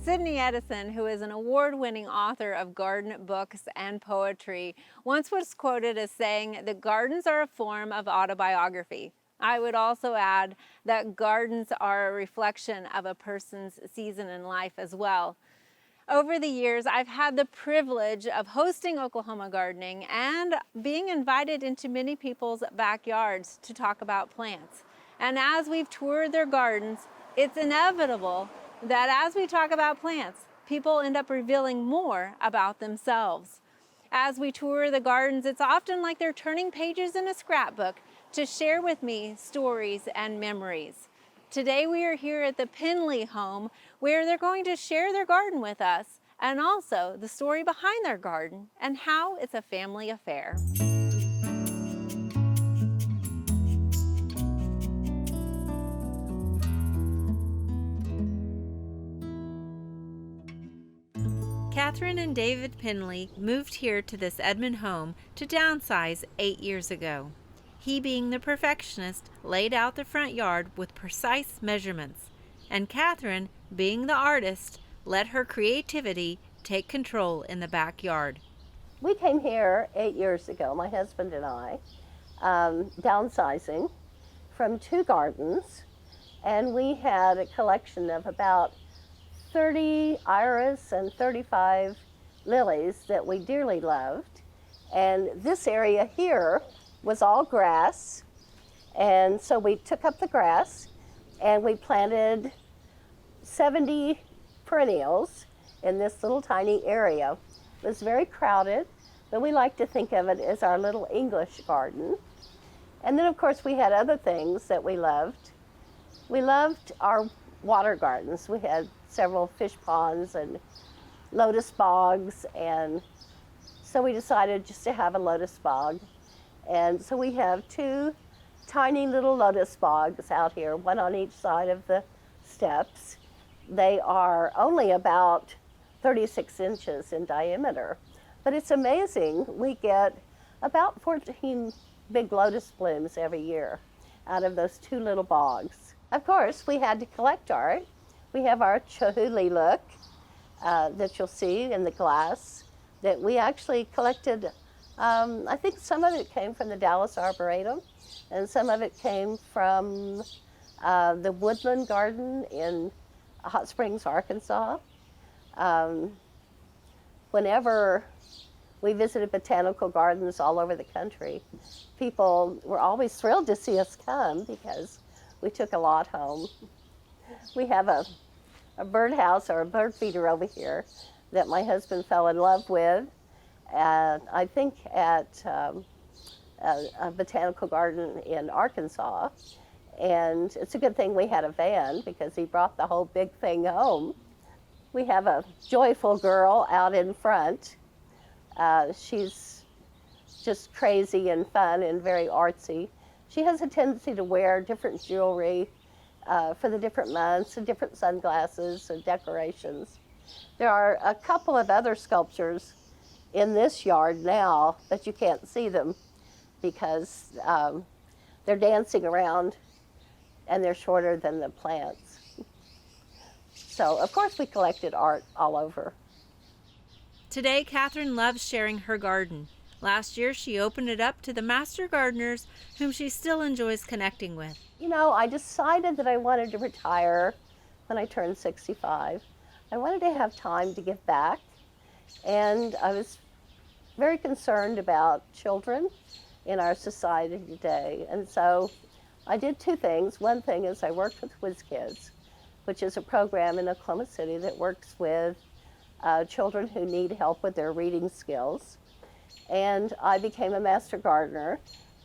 Sydney Edison, who is an award-winning author of garden books and poetry, once was quoted as saying that gardens are a form of autobiography. I would also add that gardens are a reflection of a person's season in life as well. Over the years, I've had the privilege of hosting Oklahoma Gardening and being invited into many people's backyards to talk about plants. And as we've toured their gardens, it's inevitable that as we talk about plants, people end up revealing more about themselves. As we tour the gardens, it's often like they're turning pages in a scrapbook to share with me stories and memories. Today we are here at the Penley home where they're going to share their garden with us and also the story behind their garden and how it's a family affair. Catherine and David Penley moved here to this Edmond home to downsize 8 years ago. He, being the perfectionist, laid out the front yard with precise measurements, and Catherine, being the artist, let her creativity take control in the backyard. We came here 8 years ago, my husband and I, downsizing from 2 gardens, and we had a collection of about 30 iris and 35 lilies that we dearly loved. And this area here was all grass, and so we took up the grass and we planted 70 perennials in this little tiny area. It was very crowded, but we like to think of it as our little English garden. And then of course we had other things that we loved. We loved our water gardens. We had several fish ponds and lotus bogs, and so we decided just to have a lotus bog. And so we have 2 tiny little lotus bogs out here, one on each side of the steps. They are only about 36 inches in diameter, but it's amazing. We get about 14 big lotus blooms every year out of those 2 little bogs. Of course, we had to collect art. We have our Chihuly look that you'll see in the glass that we actually collected. I think some of it came from the Dallas Arboretum, and some of it came from the Woodland Garden in Hot Springs, Arkansas. Whenever we visited botanical gardens all over the country, people were always thrilled to see us come because we took a lot home. We have a birdhouse or a bird feeder over here that my husband fell in love with, and I think at a botanical garden in Arkansas. And it's a good thing we had a van because he brought the whole big thing home. We have a joyful girl out in front. She's just crazy and fun and very artsy. She has a tendency to wear different jewelry for the different months and different sunglasses and decorations. There are a couple of other sculptures in this yard now, but you can't see them because they're dancing around and they're shorter than the plants. So, of course, we collected art all over. Today, Catherine loves sharing her garden. Last year, she opened it up to the master gardeners whom she still enjoys connecting with. You know, I decided that I wanted to retire when I turned 65. I wanted to have time to give back, and I was very concerned about children in our society today. And so I did 2 things. One thing is I worked with WizKids, which is a program in Oklahoma City that works with children who need help with their reading skills. And I became a master gardener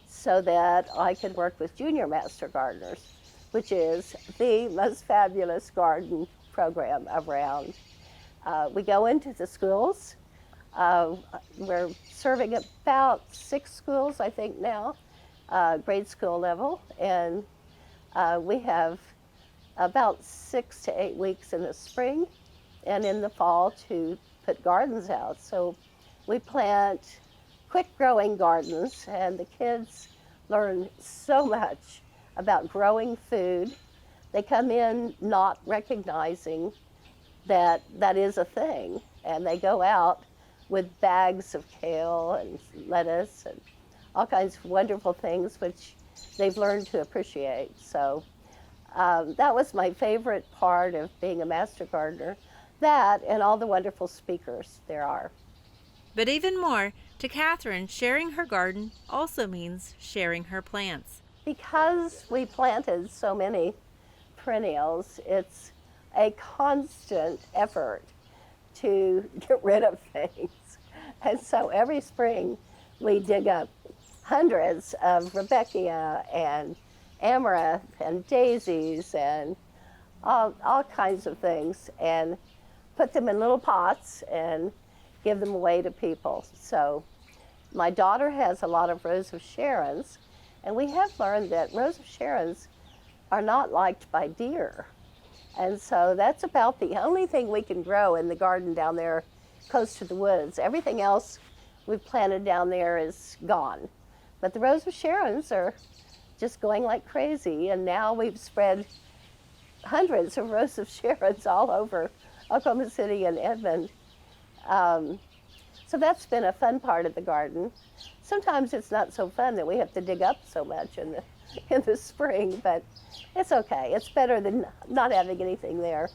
so that I could work with junior master gardeners, which is the most fabulous garden program around. We go into the schools. We're serving about 6 schools, I think now, grade school level, and we have about 6 to 8 weeks in the spring and in the fall to put gardens out. So we plant quick growing gardens, and the kids learn so much about growing food. They come in not recognizing that is a thing. And they go out with bags of kale and lettuce and all kinds of wonderful things which they've learned to appreciate. So that was my favorite part of being a master gardener, that and all the wonderful speakers there are. But even more, to Catherine, sharing her garden also means sharing her plants. Because we planted so many perennials, it's a constant effort to get rid of things. And so every spring we dig up hundreds of Rudbeckia and amaranth and daisies and all kinds of things and put them in little pots and give them away to people. So my daughter has a lot of Rose of Sharons, and we have learned that Rose of Sharons are not liked by deer. And so that's about the only thing we can grow in the garden down there close to the woods. Everything else we've planted down there is gone. But the Rose of Sharons are just going like crazy, and now we've spread hundreds of Rose of Sharons all over Oklahoma City and Edmond. So that's been a fun part of the garden. Sometimes it's not so fun that we have to dig up so much in the spring, but it's okay. It's better than not having anything there.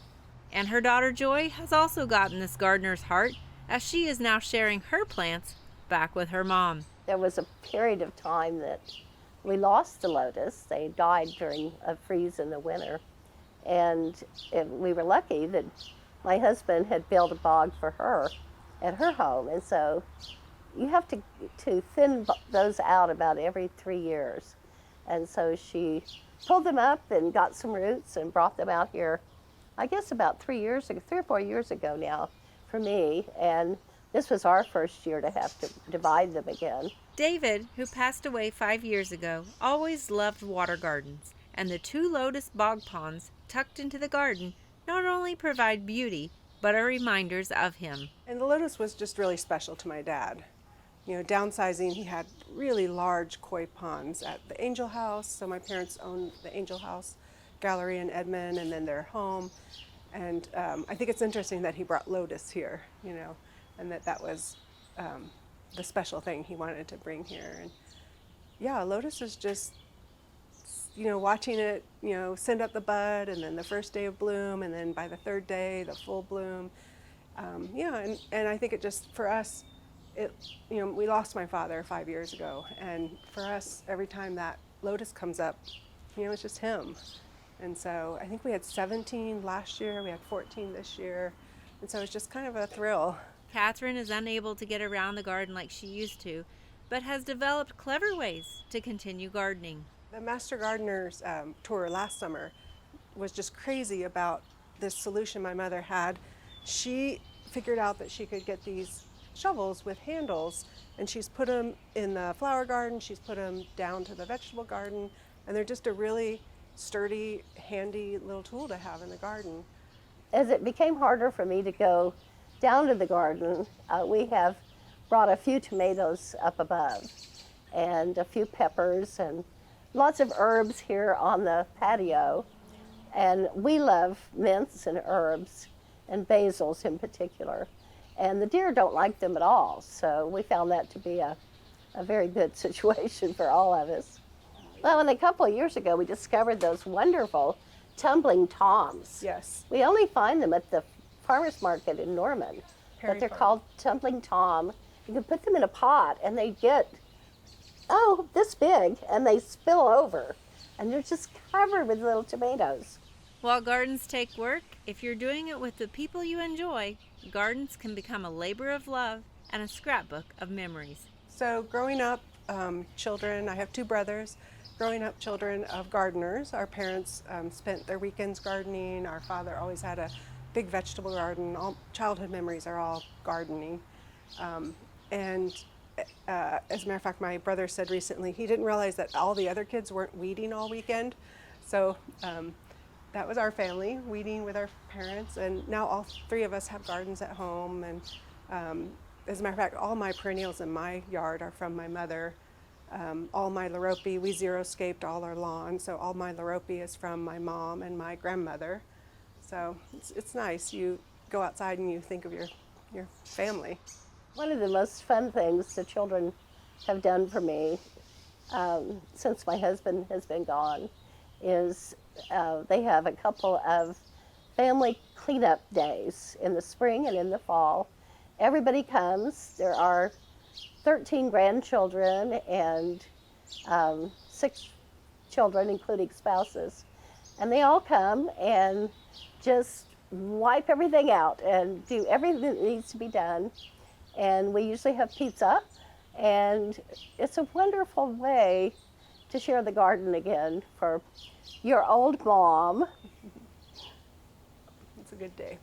And her daughter Joy has also gotten this gardener's heart, as she is now sharing her plants back with her mom. There was a period of time that we lost the lotus. They died during a freeze in the winter. And we were lucky that my husband had built a bog for her at her home. And so you have to thin those out about every 3 years. And so she pulled them up and got some roots and brought them out here, I guess about 3 or 4 years ago now for me. And this was our first year to have to divide them again. David, who passed away 5 years ago, always loved water gardens, and the 2 lotus bog ponds tucked into the garden not only provide beauty, but are reminders of him. And the lotus was just really special to my dad. You know, downsizing, he had really large koi ponds at the Angel House. So my parents owned the Angel House Gallery in Edmond and then their home. And I think it's interesting that he brought lotus here, you know, and that was the special thing he wanted to bring here. And yeah, lotus is just, you know, watching it, you know, send up the bud and then the first day of bloom and then by the 3rd day, the full bloom. Yeah, and I think it just, for us, you know, we lost my father 5 years ago, and for us, every time that lotus comes up, you know, it's just him. And so I think we had 17 last year, we had 14 this year, and so it's just kind of a thrill. Catherine is unable to get around the garden like she used to, but has developed clever ways to continue gardening. The Master Gardeners tour last summer was just crazy about this solution my mother had. She figured out that she could get these shovels with handles, and she's put them in the flower garden, she's put them down to the vegetable garden, and they're just a really sturdy, handy little tool to have in the garden. As it became harder for me to go down to the garden, we have brought a few tomatoes up above and a few peppers and lots of herbs here on the patio. And we love mints and herbs and basils in particular. And the deer don't like them at all, so we found that to be a very good situation for all of us. Well, and a couple of years ago, we discovered those wonderful tumbling toms. Yes. We only find them at the farmer's market in Norman, but they're called tumbling tom. You can put them in a pot, and they get, this big, and they spill over, and they're just covered with little tomatoes. While gardens take work, if you're doing it with the people you enjoy, gardens can become a labor of love and a scrapbook of memories. So growing up, children, I have 2 brothers, growing up children of gardeners. Our parents spent their weekends gardening. Our father always had a big vegetable garden. All childhood memories are all gardening. And as a matter of fact, my brother said recently he didn't realize that all the other kids weren't weeding all weekend. So that was our family, weeding with our parents, and now all 3 of us have gardens at home. And as a matter of fact, all my perennials in my yard are from my mother. All my lorope, we xeriscaped all our lawn, so all my lorope is from my mom and my grandmother. So it's nice. You go outside and you think of your family. One of the most fun things the children have done for me since my husband has been gone is they have a couple of family cleanup days in the spring and in the fall. Everybody comes. There are 13 grandchildren and 6 children, including spouses. And they all come and just wipe everything out and do everything that needs to be done. And we usually have pizza. And it's a wonderful way to share the garden again for your old mom. It's a good day.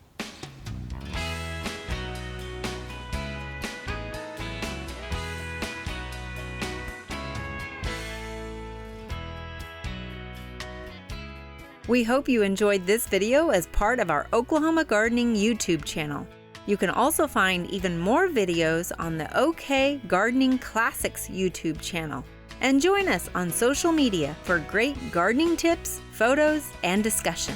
We hope you enjoyed this video as part of our Oklahoma Gardening YouTube channel. You can also find even more videos on the OK Gardening Classics YouTube channel. And join us on social media for great gardening tips, photos, and discussion.